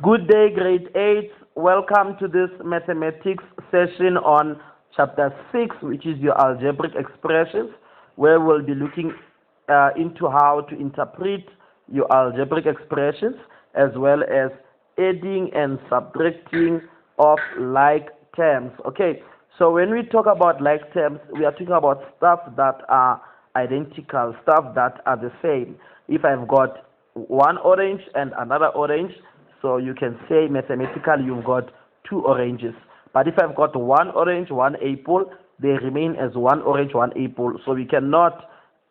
Good day, grade 8. Welcome to this mathematics session on chapter 6, which is your algebraic expressions, where we'll be looking into how to interpret your algebraic expressions as well as adding and subtracting of like terms. Okay, so when we talk about like terms, we are talking about stuff that are identical, stuff that are the same. If I've got one orange and another orange, so you can say mathematically you've got two oranges. But if I've got one orange, one apple, they remain as one orange, one apple. So we cannot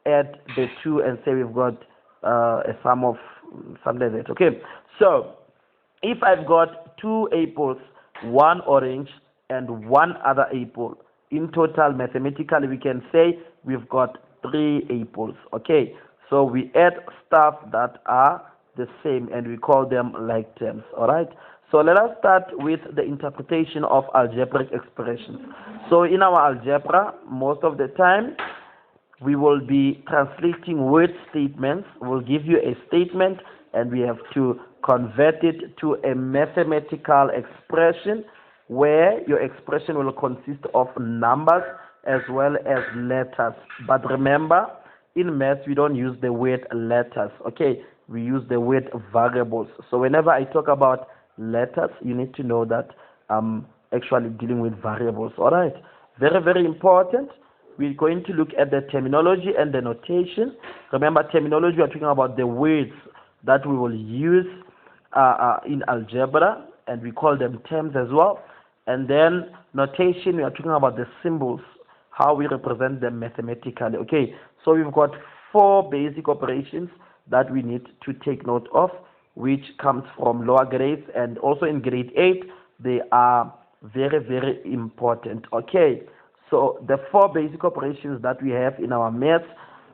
add the two and say we've got a sum of something like that. Okay. So if I've got two apples, one orange and one other apple, in total mathematically we can say we've got three apples. Okay. So we add stuff that are the same and we call them like terms. All right, so let us start with the interpretation of algebraic expressions. So in our algebra, most of the time we will be translating word statements. We'll give you a statement and we have to convert it to a mathematical expression where your expression will consist of numbers as well as letters. But remember, in math we don't use the word letters. Okay, we use the word variables. So whenever I talk about letters, you need to know that I'm actually dealing with variables. All right, very, very important. We're going to look at the terminology and the notation. Remember, terminology, we're talking about the words that we will use in algebra, and we call them terms as well. And then notation, we are talking about the symbols, how we represent them mathematically. Okay, so we've got four basic operations that we need to take note of, which comes from lower grades, and also in grade 8 they are very, very important. Okay, so the four basic operations that we have in our maths,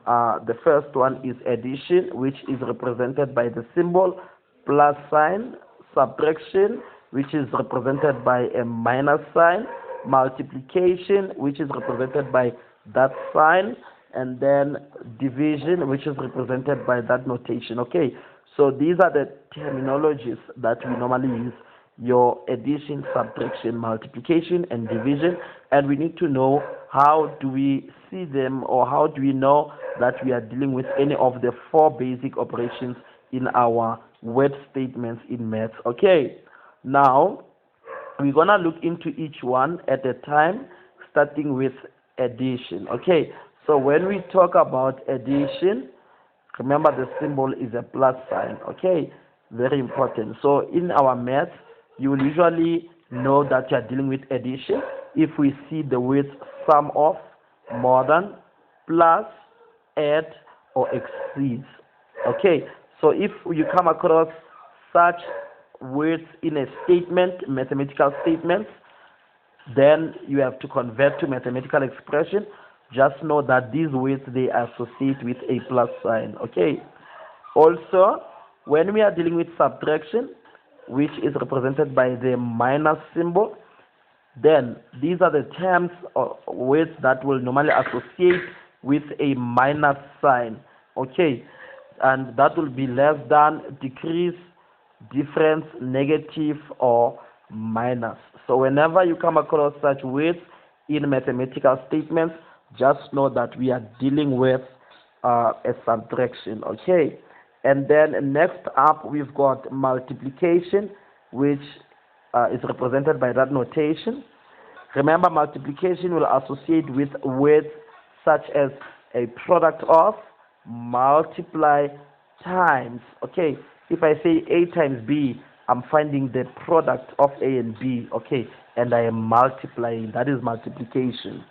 the first one is addition, which is represented by the symbol plus sign; subtraction, which is represented by a minus sign; multiplication, which is represented by that sign; and then division, which is represented by that notation. Okay, so these are the terminologies that we normally use: your addition, subtraction, multiplication, and division. And we need to know how do we see them, or how do we know that we are dealing with any of the four basic operations in our word statements in maths. Okay, now we're gonna look into each one at a time, starting with addition. Okay, so when we talk about addition, remember the symbol is a plus sign. Okay, very important. So in our math, you will usually know that you are dealing with addition if we see the words sum of, more than, plus, add, or exceeds. Okay, so if you come across such words in a statement, mathematical statements, then you have to convert to mathematical expression. Just know that these words, they associate with a plus sign. Okay, also when we are dealing with subtraction, which is represented by the minus symbol, then these are the terms or words that will normally associate with a minus sign. Okay, and that will be less than, decrease, difference, negative, or minus. So whenever you come across such words in mathematical statements, just know that we are dealing with a subtraction. Okay, and then next up we've got multiplication, which is represented by that notation. Remember, multiplication will associate with words such as a product of, multiply, times. Okay, if I say A times B, I'm finding the product of A and B. Okay, and I am multiplying. That is multiplication.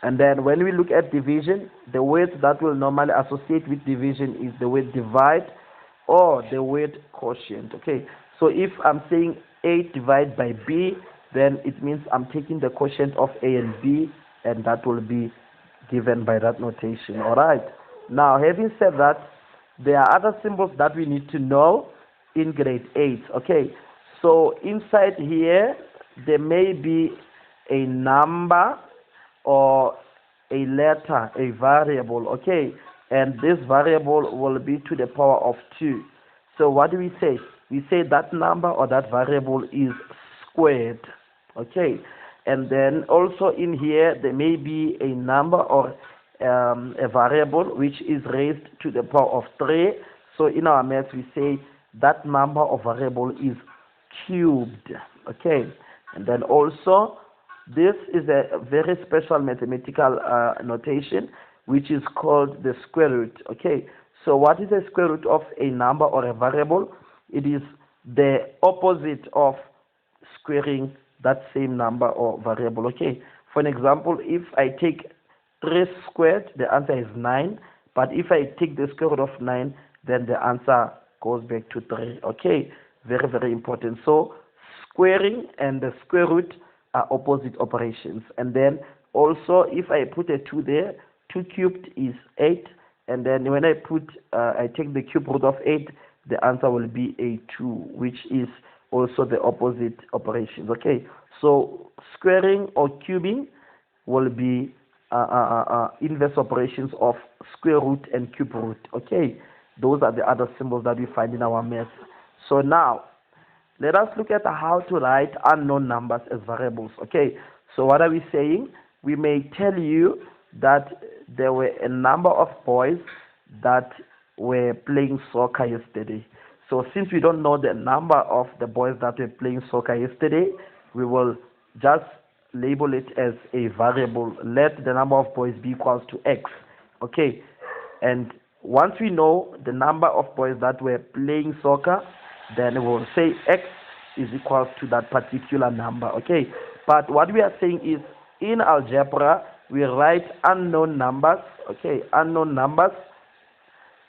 And then when we look at division, the word that will normally associate with division is the word divide or the word quotient. Okay, so if I'm saying A divided by B, then it means I'm taking the quotient of A and B, and that will be given by that notation. All right, now having said that, there are other symbols that we need to know in grade 8. Okay, so inside here there may be a number or a letter, a variable. Okay, and this variable will be to the power of 2. So what do we say? we say that number or that variable is squared. Okay, and then also in here there may be a number or a variable which is raised to the power of 3. So in our maths we say that number or variable is cubed. Okay, and then also this is a very special mathematical notation which is called the square root. Okay, so what is the square root of a number or a variable? It is the opposite of squaring that same number or variable. Okay, for an example, if I take 3 squared, the answer is 9, but if I take the square root of 9, then the answer goes back to 3. Okay, very, very important. So squaring and the square root are opposite operations. And then also if I put a 2 there, 2 cubed is 8, and then when I take the cube root of 8, the answer will be a 2, which is also the opposite operations. Okay, so squaring or cubing will be inverse operations of square root and cube root. Okay, those are the other symbols that we find in our math. So now let us look at how to write unknown numbers as variables. Okay, so what are we saying? We may tell you that there were a number of boys that were playing soccer yesterday. So since we don't know the number of the boys that were playing soccer yesterday, we will just label it as a variable. Let the number of boys be equals to x. Okay, and once we know the number of boys that were playing soccer, then we will say x is equal to that particular number. Okay, but what we are saying is in algebra we write unknown numbers, okay, unknown numbers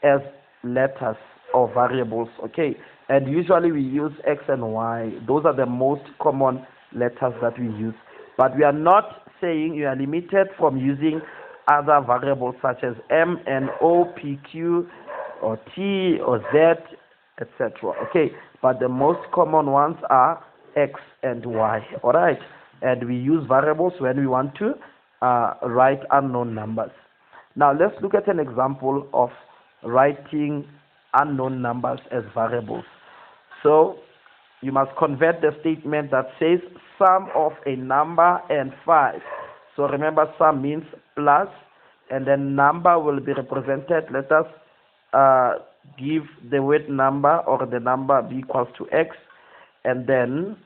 as letters or variables. Okay, and usually we use x and y. Those are the most common letters that we use, but we are not saying you are limited from using other variables such as m, n, o, p, q, or t, or z, etc. Okay, but the most common ones are x and y. All right, and we use variables when we want to write unknown numbers. Now let's look at an example of writing unknown numbers as variables. So you must convert the statement that says sum of a number and 5. So remember, sum means plus, and then number will be represented. Let us give the word number or the number be equals to x, and then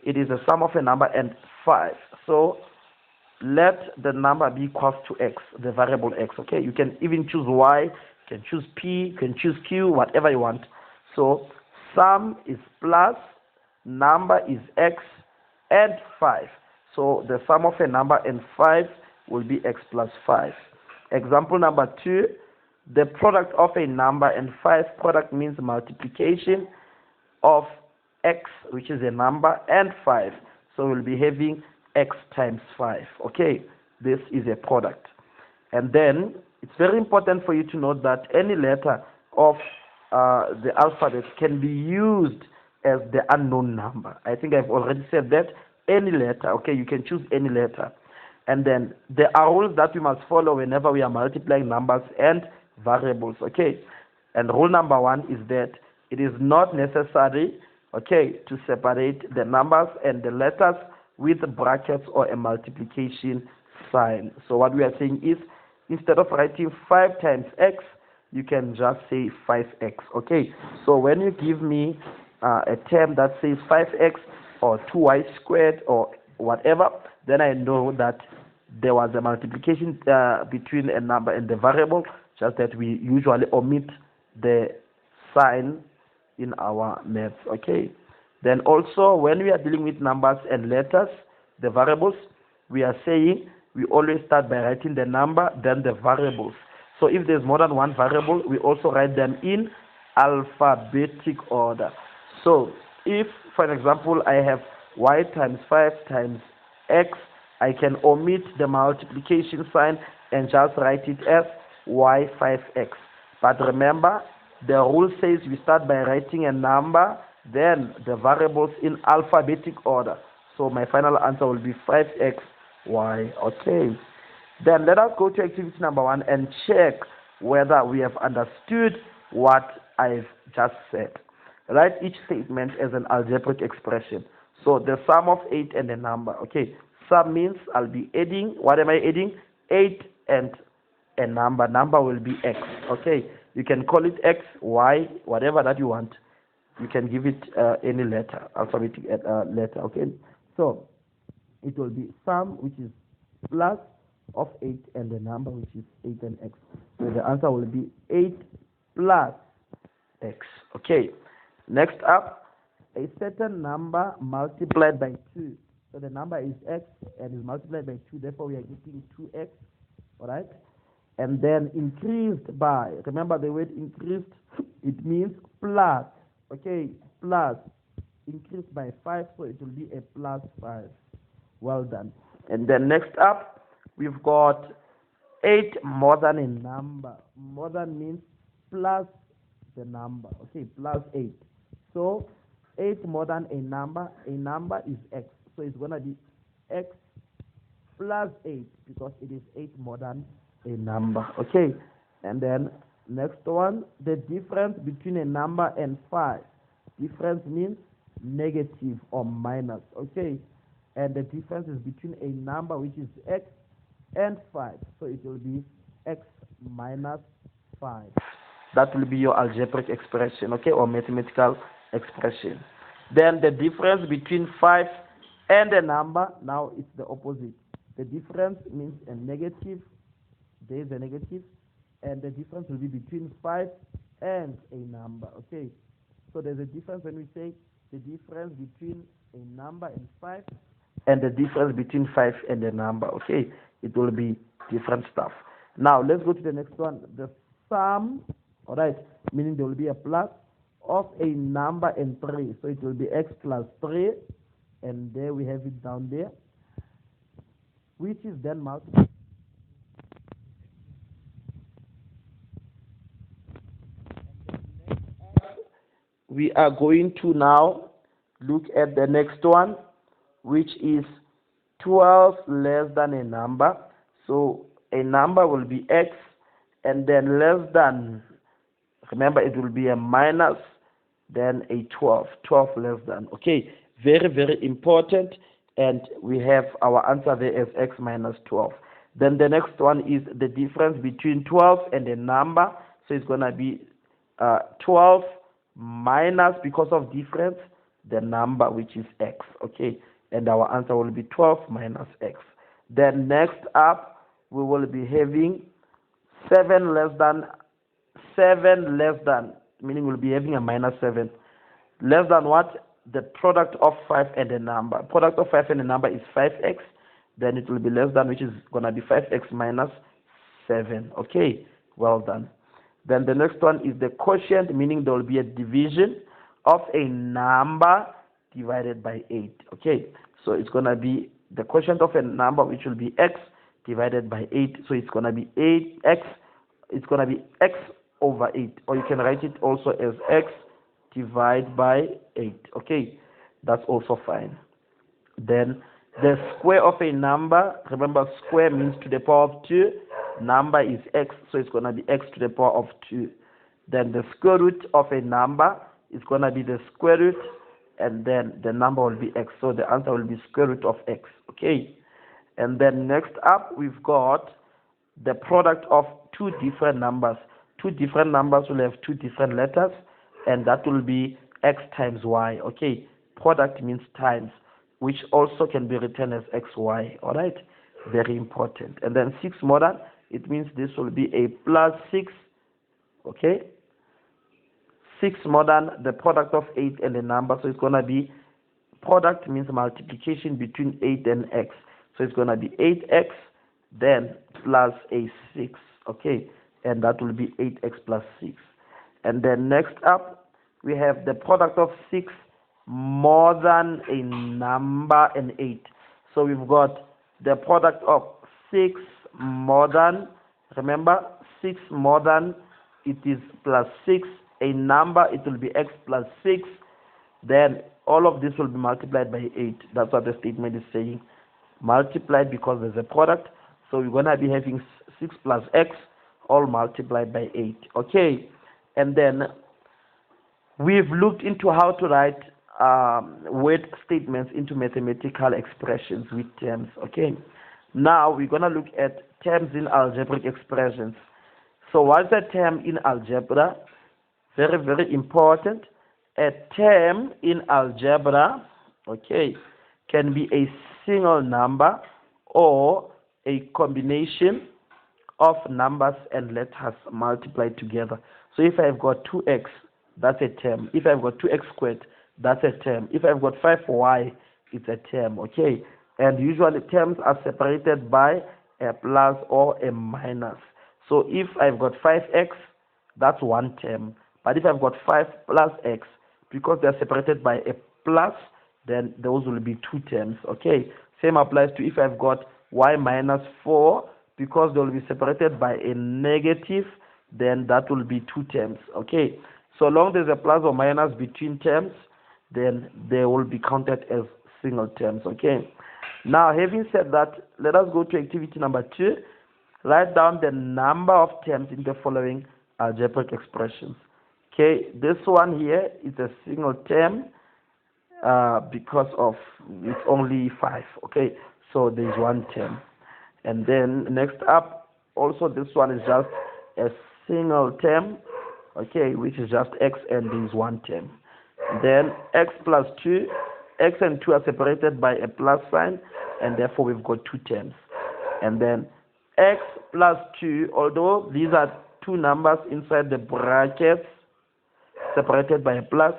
it is a sum of a number and 5. So let the number be equals to x, the variable x. Okay, you can even choose y, you can choose p, you can choose q, whatever you want. So sum is plus, number is x, and 5. So the sum of a number and 5 will be x plus 5. Example number 2, the product of a number and 5, product means multiplication of x, which is a number, and 5. So we'll be having x times 5. Okay, this is a product. And then it's very important for you to note that any letter of the alphabet can be used as the unknown number. I think I've already said that. Any letter, okay, you can choose any letter. And then there are rules that we must follow whenever we are multiplying numbers and variables. Okay, and rule number 1 is that it is not necessary, okay, to separate the numbers and the letters with brackets or a multiplication sign. So what we are saying is, instead of writing 5 times x, you can just say 5x. Okay, so when you give me a term that says 5x or 2y squared or whatever, then I know that there was a multiplication between a number and the variable, just that we usually omit the sign in our maths. Okay, then also when we are dealing with numbers and letters, the variables, we are saying we always start by writing the number, then the variables. So if there's more than one variable, we also write them in alphabetic order. So if, for example, I have y times 5 times x, I can omit the multiplication sign and just write it as y 5x. But remember, the rule says we start by writing a number, then the variables in alphabetic order. So my final answer will be 5x y. Okay. Then let us go to activity number 1 and check whether we have understood what I've just said. write each statement as an algebraic expression. So the sum of 8 and a number. Okay, sum means I'll be adding. What am I adding? 8 and a number. Number will be x. Okay, you can call it x, y, whatever that you want. You can give it any letter, alphabetic letter. Okay, so it will be sum, which is plus of 8 and the number, which is 8 and x. So the answer will be 8 plus x. Okay, next up, a certain number multiplied by 2. So the number is x and is multiplied by 2, therefore we are getting 2x, alright? And then increased by, remember the word increased, it means plus, okay, plus, increased by 5, so it will be a plus 5. Well done. And then next up, we've got 8 more than a number. More than means plus the number, okay, plus 8. So 8 more than a number is x. So it's going to be x plus 8 because it is 8 more than a number, okay. And then next one, the difference between a number and 5. Difference means negative or minus, okay. And the difference is between a number which is x and 5. So it will be x minus 5. That will be your algebraic expression, okay, or mathematical expression. Then the difference between 5 and a number, now it's the opposite. The difference means a negative, there is a negative, and the difference will be between 5 and a number, okay. So there's a difference when we say the difference between a number and 5, and the difference between 5 and a number, okay. It will be different stuff. Now let's go to the next one, the sum, all right, meaning there will be a plus of a number and 3. So it will be x plus 3, and there we have it down there, which is then multiplied. We are going to now look at the next one, which is 12 less than a number. So a number will be x, and then less than, remember it will be a minus, then a 12 less than, okay. Very, very important, and we have our answer there as x minus 12. Then the next one is the difference between 12 and a number. So it's going to be 12 minus, because of difference, the number which is x, okay. And our answer will be 12 minus x. Then next up, we will be having 7 less than, meaning we'll be having a minus 7. Less than what? The product of 5 and a number. Product of 5 and a number is 5x. Then it will be less than, which is going to be 5x minus 7. Okay, well done. Then the next one is the quotient, meaning there will be a division of a number divided by 8. Okay, so it's going to be the quotient of a number, which will be x divided by 8. So it's going to be 8x. It's going to be x over 8. Or you can write it also as x divided by 8. Okay, that's also fine. Then the square of a number, remember square means to the power of 2. Number is x, so it's going to be x to the power of 2. Then the square root of a number is going to be the square root, and then the number will be x. So the answer will be square root of x. Okay. And then next up, we've got the product of two different numbers. Two different numbers will have two different letters, and that will be x times y. Okay. Product means times, which also can be written as xy. All right. Very important. And then 6 more than, it means this will be a plus 6. Okay. 6 more than the product of 8 and the number. So it's going to be, product means multiplication between 8 and x. So it's going to be 8x, then plus a 6. Okay. And that will be 8x plus 6. And then next up, we have the product of 6 more than a number and 8. So we've got the product of 6 more than, remember, 6 more than, it is plus 6. A number, it will be x plus 6. Then all of this will be multiplied by 8. That's what the statement is saying. Multiplied because there's a product. So we're going to be having 6 plus x, all multiplied by 8. Okay. And then We've looked into how to write word statements into mathematical expressions with terms. Okay. Now we're gonna look at terms in algebraic expressions. So what's a term in algebra? Very, very important. A term in algebra, okay, can be a single number or a combination of numbers and letters multiplied together. So if I've got 2x, that's a term. If I've got 2x squared, that's a term. If I've got 5y, it's a term, okay? And usually terms are separated by a plus or a minus. So if I've got 5x, that's one term. But if I've got 5 plus x, because they're separated by a plus, then those will be two terms, okay? Same applies to if I've got y minus 4, because they will be separated by a negative, then that will be two terms, okay? So long there's a plus or minus between terms, then they will be counted as single terms, okay? Now, having said that, let us go to activity number 2. Write down the number of terms in the following algebraic expressions. Okay, this one here is a single term because of it's only 5. Okay, so there's one term. And then next up, also this one is just a single term, okay, which is just x and there's one term. Then x plus 2, x and 2 are separated by a plus sign, and therefore we've got two terms. And then x plus 2, although these are two numbers inside the brackets separated by a plus,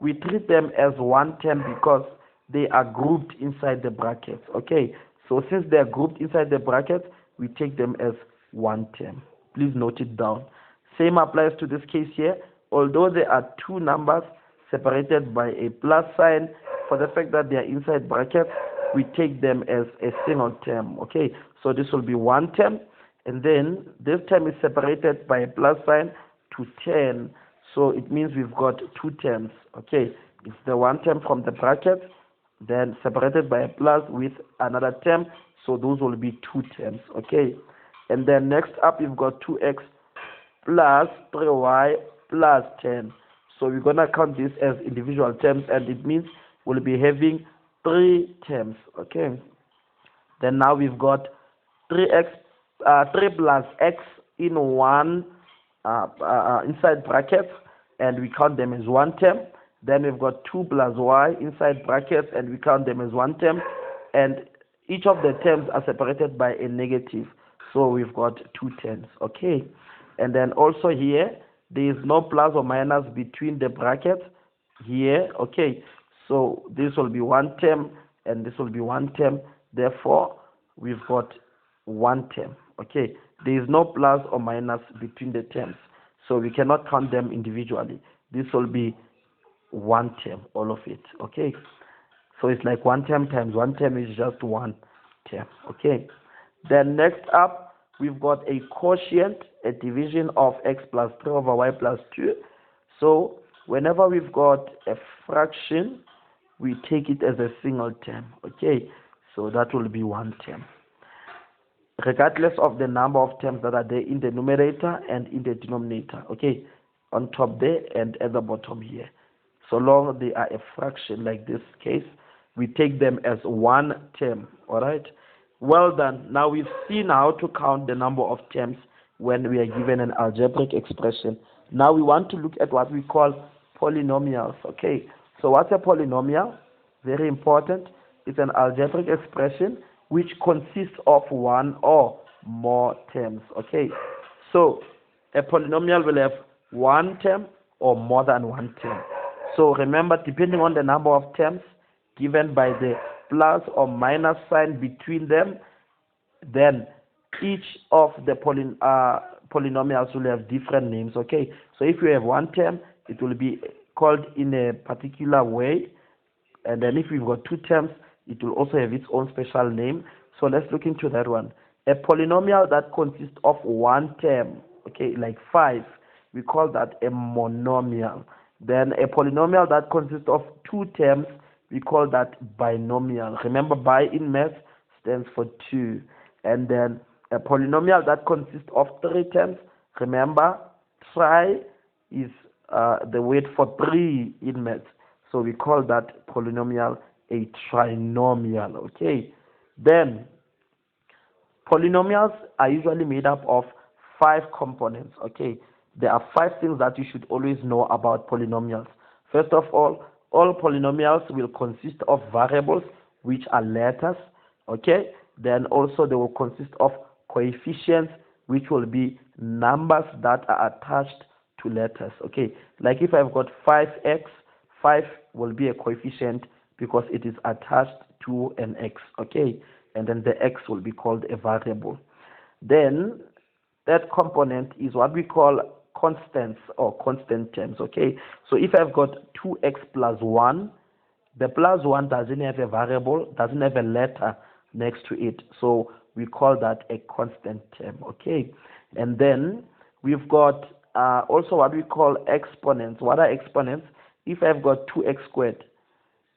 we treat them as one term because they are grouped inside the brackets. Okay, so since they are grouped inside the brackets, we take them as one term. Please note it down. Same applies to this case here. Although there are two numbers separated by a plus sign, for the fact that they are inside brackets, we take them as a single term. Okay, so this will be one term, and then this term is separated by a plus sign to 10. So it means we've got two terms. Okay, it's the one term from the bracket, then separated by a plus with another term. So those will be two terms. Okay, and then next up we've got 2x plus 3y plus 10. So we're gonna count this as individual terms, and it means we'll be having three terms. Okay, then now we've got 3 plus x in one inside brackets, and we count them as one term. Then we've got 2 plus y inside brackets, and we count them as one term, and each of the terms are separated by a negative, so we've got two terms. Okay, and then also here there is no plus or minus between the brackets here. Okay, so this will be one term and this will be one term, therefore we've got one term. Okay, there is no plus or minus between the terms, so we cannot count them individually. This will be one term, all of it. Okay, so it's like one term times one term is just one term. Okay, then next up we've got a quotient, a division of x plus 3 over y plus 2. So whenever we've got a fraction, we take it as a single term. Okay, so that will be one term, regardless of the number of terms that are there in the numerator and in the denominator. Okay, on top there and at the bottom here. So long they are a fraction, like this case, we take them as one term. All right, well done. Now we've seen how to count the number of terms when we are given an algebraic expression. Now we want to look at what we call polynomials. Okay, so what's a polynomial? Very important. It's an algebraic expression which consists of one or more terms. Okay, so a polynomial will have one term or more than one term. So remember, depending on the number of terms given by the plus or minus sign between them, then each of the polynomials will have different names. Okay, so if you have one term, it will be called in a particular way, and then if we've got two terms, it will also have its own special name. So let's look into that one. A polynomial that consists of one term, okay, like 5, we call that a monomial. Then a polynomial that consists of two terms, we call that binomial. Remember, bi in math stands for 2. And then a polynomial that consists of 3 terms, remember, tri is the word for 3 in maths. So we call that polynomial a trinomial. Okay. Then polynomials are usually made up of 5 components. Okay. There are 5 things that you should always know about polynomials. First of all polynomials will consist of variables which are letters. Okay. Then also they will consist of coefficients which will be numbers that are attached to letters. Okay. Like if I've got 5x, 5 will be a coefficient because it is attached to an x. Okay. And then the x will be called a variable. Then that component is what we call constants or constant terms. Okay. So if I've got 2x plus 1, the plus 1 doesn't have a variable, doesn't have a letter next to it. So we call that a constant term. Okay. And then we've got also what we call exponents. What are exponents? If I've got 2x squared,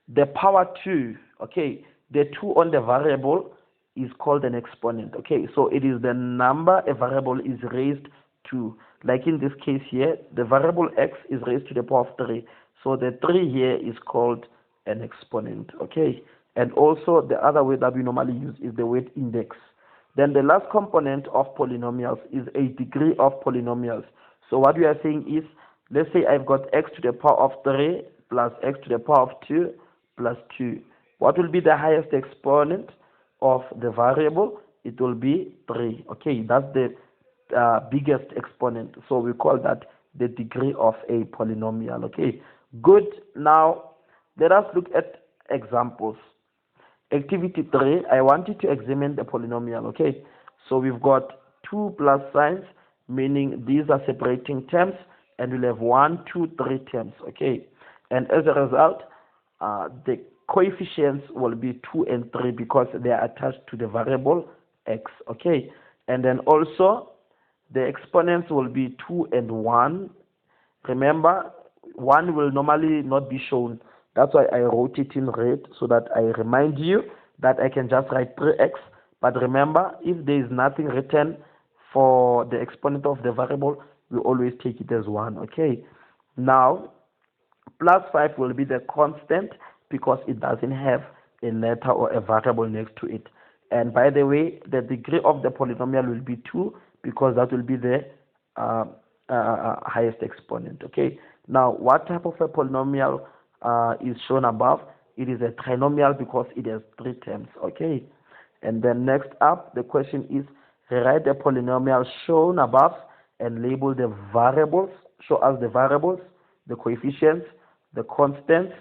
the power 2, okay, the 2 on the variable is called an exponent. Okay, so it is the number a variable is raised to. Like in this case here, the variable x is raised to the power of 3. So the 3 here is called an exponent. Okay, and also the other way that we normally use is the word index. Then the last component of polynomials is a degree of polynomials. So what we are saying is, let's say I've got x to the power of 3 plus x to the power of 2 plus 2. What will be the highest exponent of the variable? It will be 3. Okay, that's the biggest exponent. So we call that the degree of a polynomial. Okay, good. Now let us look at examples. Activity 3, I want you to examine the polynomial. Okay, so we've got 2 plus signs, meaning these are separating terms, and we'll have 1, 2, 3 terms. Okay, and as a result, the coefficients will be 2 and 3 because they are attached to the variable x. Okay, and then also the exponents will be 2 and 1. Remember, 1 will normally not be shown. That's why I wrote it in red, so that I remind you that I can just write 3x. But remember, if there is nothing written for the exponent of the variable, we always take it as 1. Okay. Now, plus 5 will be the constant because it doesn't have a letter or a variable next to it. And by the way, the degree of the polynomial will be 2 because that will be the highest exponent. Okay. Now, what type of a polynomial is shown above? It is a trinomial because it has 3 terms. Okay. And then next up, the question is, write the polynomial shown above and label the variables. Show us the variables, the coefficients, the constants,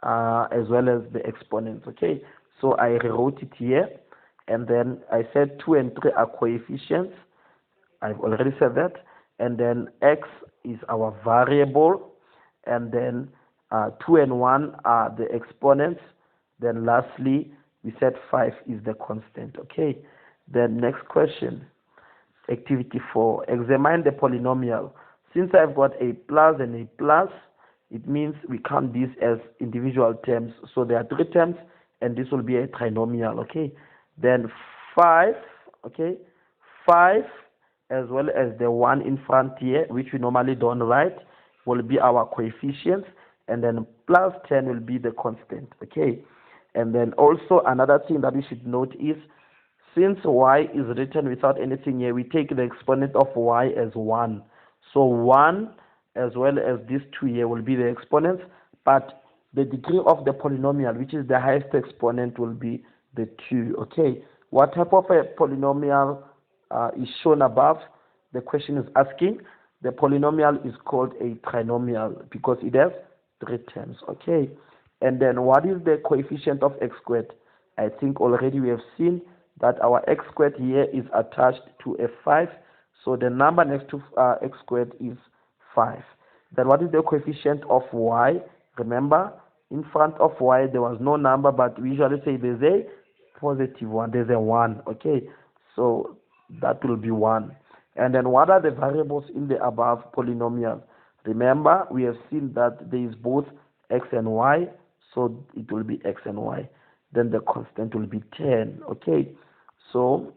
as well as the exponents. Okay. So I rewrote it here, and then I said 2 and 3 are coefficients. I've already said that. And then x is our variable, and then 2 and 1 are the exponents. Then lastly, we said 5 is the constant. Okay. Then next question, activity 4. Examine the polynomial. Since I've got a plus and a plus, it means we count these as individual terms. So there are 3 terms, and this will be a trinomial. Okay. Then 5, okay, 5 as well as the 1 in front here, which we normally don't write, will be our coefficients, and then plus 10 will be the constant. Okay. And then also another thing that we should note is, since y is written without anything here, we take the exponent of y as 1. So 1 as well as these 2 here will be the exponents, but the degree of the polynomial, which is the highest exponent, will be the 2. Okay. What type of a polynomial is shown above? The question is asking. The polynomial is called a trinomial because it has 3 terms. Okay. And then what is the coefficient of x squared? I think already we have seen that our x squared here is attached to a 5. So the number next to x squared is 5. Then what is the coefficient of y? Remember, in front of y there was no number, but we usually say there's a positive 1. There's a 1. Okay. So that will be 1. And then what are the variables in the above polynomial? Remember, we have seen that there is both x and y, so it will be x and y. Then the constant will be 10. Okay. So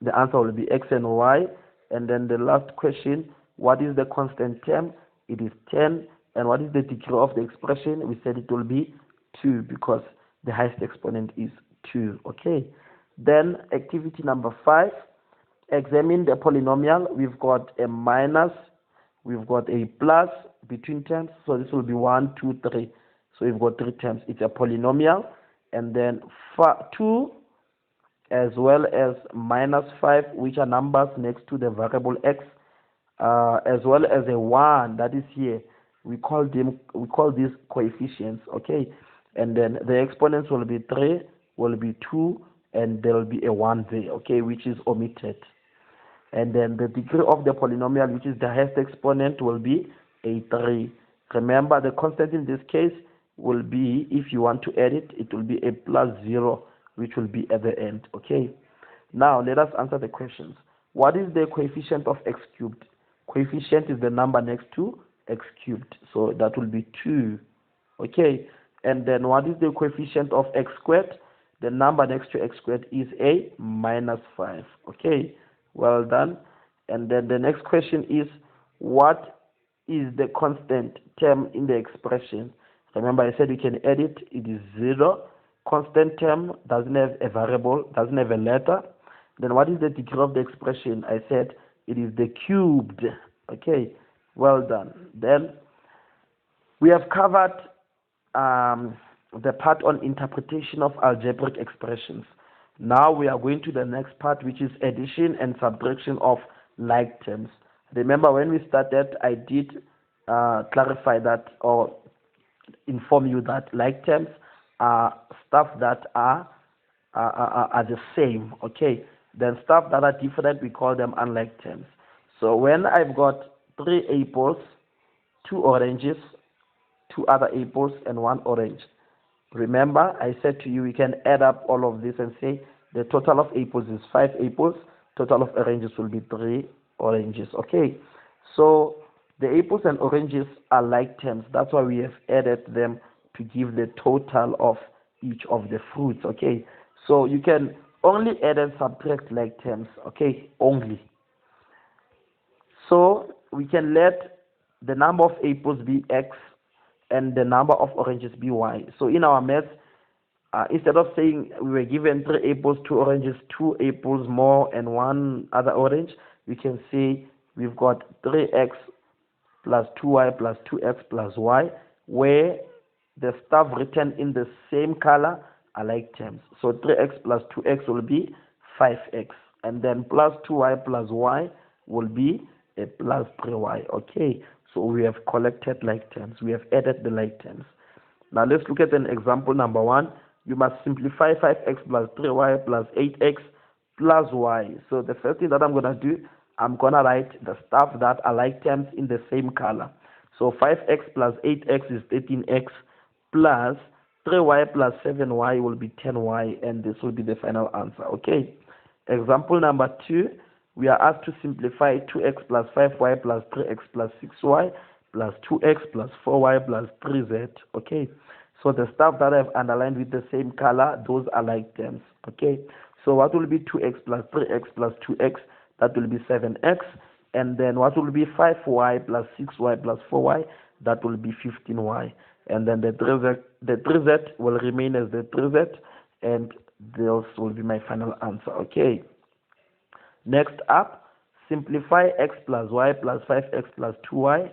the answer will be x and y. And then the last question, what is the constant term? It is 10. And what is the degree of the expression? We said it will be 2 because the highest exponent is 2. Okay. Then activity number 5. Examine the polynomial. We've got a minus, we've got a plus between terms. So this will be 1, 2, 3. So we've got 3 terms. It's a polynomial. And then 2 as well as minus 5, which are numbers next to the variable x, as well as a 1 that is here. We call these coefficients. Okay. And then the exponents will be 3, will be 2, and there will be a 1 there, okay, which is omitted. And then the degree of the polynomial, which is the highest exponent, will be a 3. Remember, the constant in this case will be, if you want to add it, it will be a plus 0, which will be at the end. Okay. Now, let us answer the questions. What is the coefficient of x cubed? Coefficient is the number next to x cubed. So that will be 2. Okay. And then what is the coefficient of x squared? The number next to x squared is a minus 5. Okay. Well done. And then the next question is, what is the constant term in the expression? Remember, I said you can add it. It is 0. Constant term doesn't have a variable, doesn't have a letter. Then what is the degree of the expression? I said it is the cubed. Okay. Well done. Then we have covered the part on interpretation of algebraic expressions. Now we are going to the next part, which is addition and subtraction of like terms. Remember, when we started, I did clarify that, or inform you that like terms are stuff that are the same. Okay. Then stuff that are different, we call them unlike terms. So when I've got 3 apples, 2 oranges, 2 other apples, and 1 orange, remember, I said to you, we can add up all of this and say the total of apples is 5 apples, total of oranges will be 3 oranges. Okay. So the apples and oranges are like terms. That's why we have added them to give the total of each of the fruits. Okay. So you can only add and subtract like terms. Okay. Only. So we can let the number of apples be x and the number of oranges be y. So in our maths, instead of saying we were given 3 apples, 2 oranges, 2 apples more and 1 other orange, we can say we've got 3x plus 2y plus 2x plus y, where the stuff written in the same color are like terms. So 3x plus 2x will be 5x, and then plus 2y plus y will be a plus 3y. Okay. So we have collected like terms. We have added the like terms. Now let's look at an example number 1. You must simplify 5x plus 3y plus 8x plus y. So the first thing that I'm going to do, I'm going to write the stuff that are like terms in the same color. So 5x plus 8x is 13x plus 3y plus 7y will be 10y, and this will be the final answer. Okay. Example number 2. We are asked to simplify 2x plus 5y plus 3x plus 6y plus 2x plus 4y plus 3z. Okay. So the stuff that I've underlined with the same color, those are like terms. Okay. So what will be 2x plus 3x plus 2x? That will be 7x. And then what will be 5y plus 6y plus 4y? That will be 15y. And then the 3z will remain as the 3z. And this will be my final answer. Okay. Next up, simplify x plus y plus 5x plus 2y.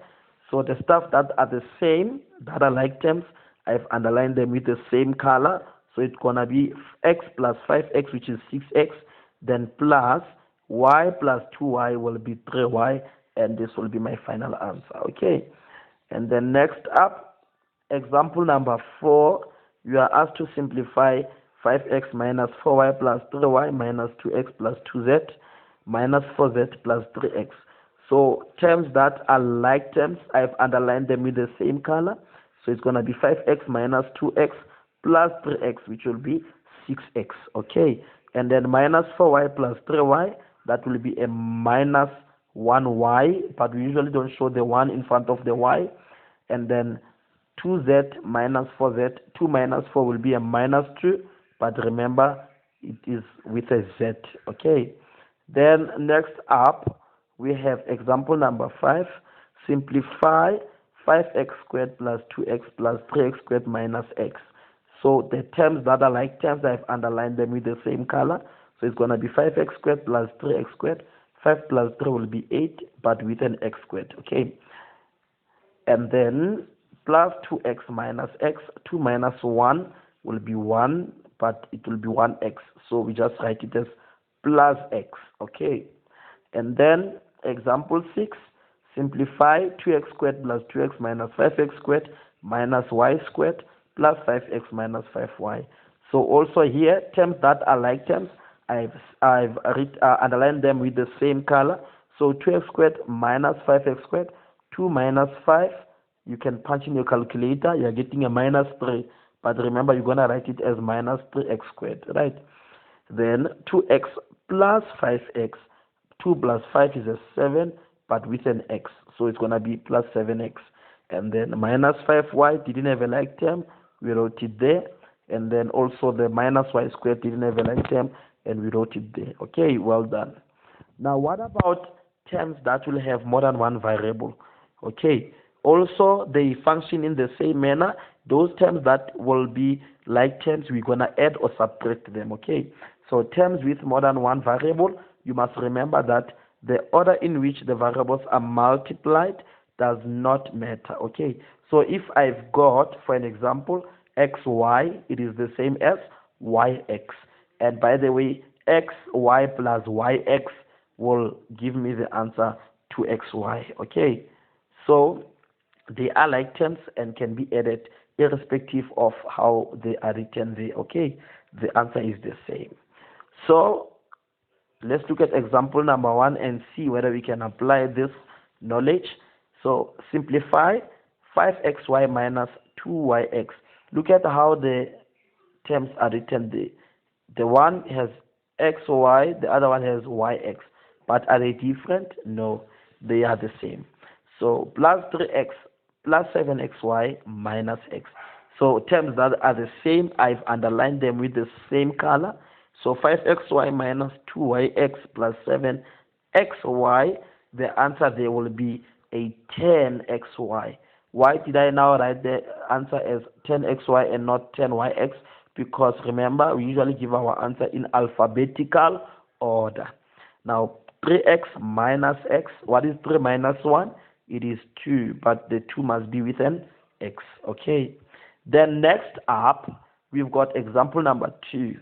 So the stuff that are the same, that are like terms, I've underlined them with the same color. So it's going to be x plus 5x, which is 6x, then plus y plus 2y will be 3y, and this will be my final answer. Okay. And then next up, example number 4, you are asked to simplify 5x minus 4y plus 3y minus 2x plus 2z minus 4z plus 3x. So terms that are like terms, I've underlined them with the same color. So it's going to be 5x minus 2x plus 3x, which will be 6x. Okay. And then minus 4y plus 3y, that will be a minus 1y, but we usually don't show the 1 in front of the y. And then 2z minus 4z, 2 minus 4 will be a minus 2, but remember it is with a z. Okay. Then next up, we have example number 5. simplify 5x squared plus 2x plus 3x squared minus x. So the terms that are like terms, I've underlined them with the same color. So it's going to be 5x squared plus 3x squared. 5 plus 3 will be 8, but with an x squared, okay? And then plus 2x minus x. 2 minus 1 will be 1, but it will be 1x. So we just write it as plus x, okay? And then example 6, simplify 2x squared plus 2x minus 5x squared minus y squared plus 5x minus 5y. So also here, terms that are like terms, I've underlined them with the same color. So 2x squared minus 5x squared, 2 minus 5, you can punch in your calculator, you're getting a minus 3. But remember, you're going to write it as minus 3x squared, right? Then 2x plus 5x, 2 plus 5 is a 7, but with an x. So it's going to be plus 7x. And then minus 5y didn't have a like term, we wrote it there. And then also the minus y squared didn't have a like term, and we wrote it there. Okay, well done. Now what about terms that will have more than one variable? Okay, also they function in the same manner. Those terms that will be like terms, we're going to add or subtract them. Okay, so terms with more than one variable, you must remember that the order in which the variables are multiplied does not matter. Okay, so if I've got, for an example, xy, it is the same as yx. And by the way, xy plus yx will give me the answer to xy. Okay, so they are like terms and can be added irrespective of how they are written there. Okay, the answer is the same. So let's look at example number 1 and see whether we can apply this knowledge. So simplify 5xy minus 2yx. Look at how the terms are written there. The one has xy, the other one has yx. But are they different? No, they are the same. So plus 3x plus 7xy minus x. So terms that are the same, I've underlined them with the same color. So 5xy minus 2yx plus 7xy, the answer there will be a 10xy. Why did I now write the answer as 10xy and not 10yx? Because remember, we usually give our answer in alphabetical order. Now, 3x minus x, what is 3 minus 1? It is 2, but the 2 must be with an x, okay? Then next up, we've got example number 2.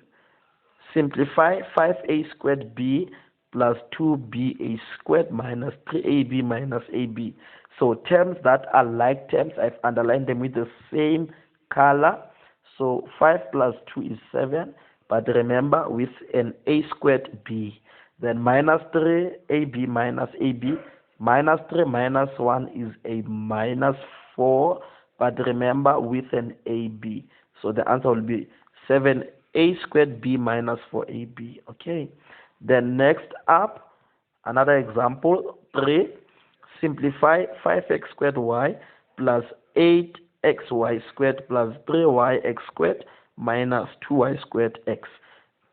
Simplify 5a squared b plus 2ba squared minus 3ab minus ab. So terms that are like terms, I've underlined them with the same color. So 5 plus 2 is 7, but remember with an a squared b. Then minus 3ab minus ab. Minus 3 minus 1 is a minus 4, but remember with an ab. So the answer will be 7a squared b minus 4ab. Okay. Then next up, another example, 3. Simplify 5x squared y plus 8xy squared plus 3yx squared minus 2y squared x.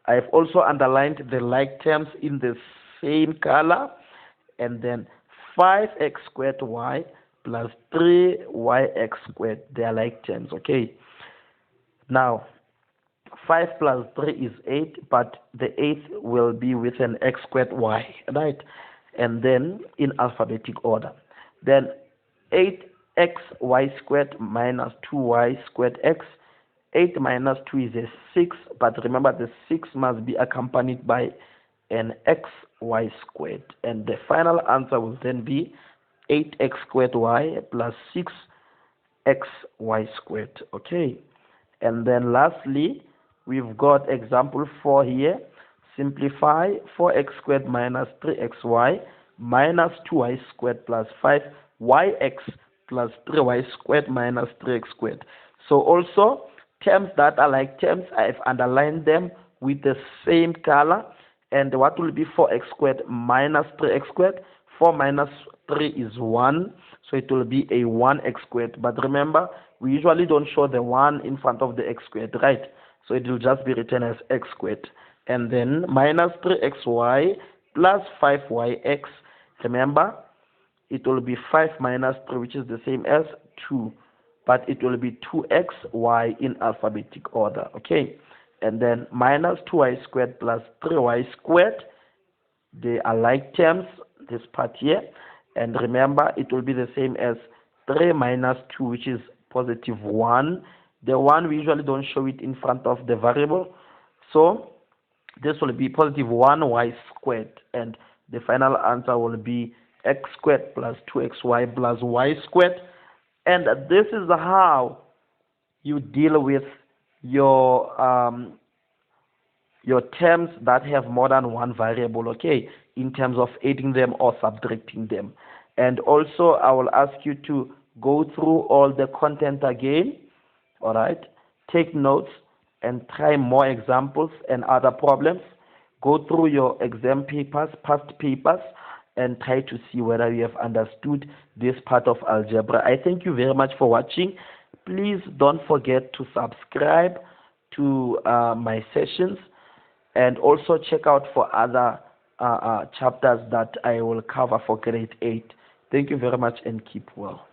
I've also underlined the like terms in the same color. And then 5x squared y plus 3yx squared, they are like terms. Okay. Now, 5 plus 3 is 8, but the 8th will be with an x squared y, right? And then in alphabetic order. Then 8xy squared minus 2y squared x. 8 minus 2 is a 6, but remember the 6 must be accompanied by an xy squared. And the final answer will then be 8x squared y plus 6xy squared. Okay. And then lastly, we've got example 4 here. Simplify 4x squared minus 3xy minus 2y squared plus 5yx plus 3y squared minus 3x squared. So also, terms that are like terms, I've underlined them with the same color. And what will be 4x squared minus 3x squared? 4 minus 3 is 1, so it will be a 1x squared. But remember, we usually don't show the 1 in front of the x squared, right? So it will just be written as x squared. And then minus 3xy plus 5yx. Remember, it will be 5 minus 3, which is the same as 2. But it will be 2xy in alphabetic order, okay? And then minus 2y squared plus 3y squared. They are like terms, this part here. And remember, it will be the same as 3 minus 2, which is positive 1. The 1, we usually don't show it in front of the variable. So this will be positive 1y squared. And the final answer will be x squared plus 2xy plus y squared. And this is how you deal with your terms that have more than one variable, okay, in terms of adding them or subtracting them. And also, I will ask you to go through all the content again, all right? Take notes and try more examples and other problems. Go through your exam papers, past papers, and try to see whether you have understood this part of algebra. I thank you very much for watching. Please don't forget to subscribe to my sessions, and also check out for other chapters that I will cover for grade 8. Thank you very much and keep well.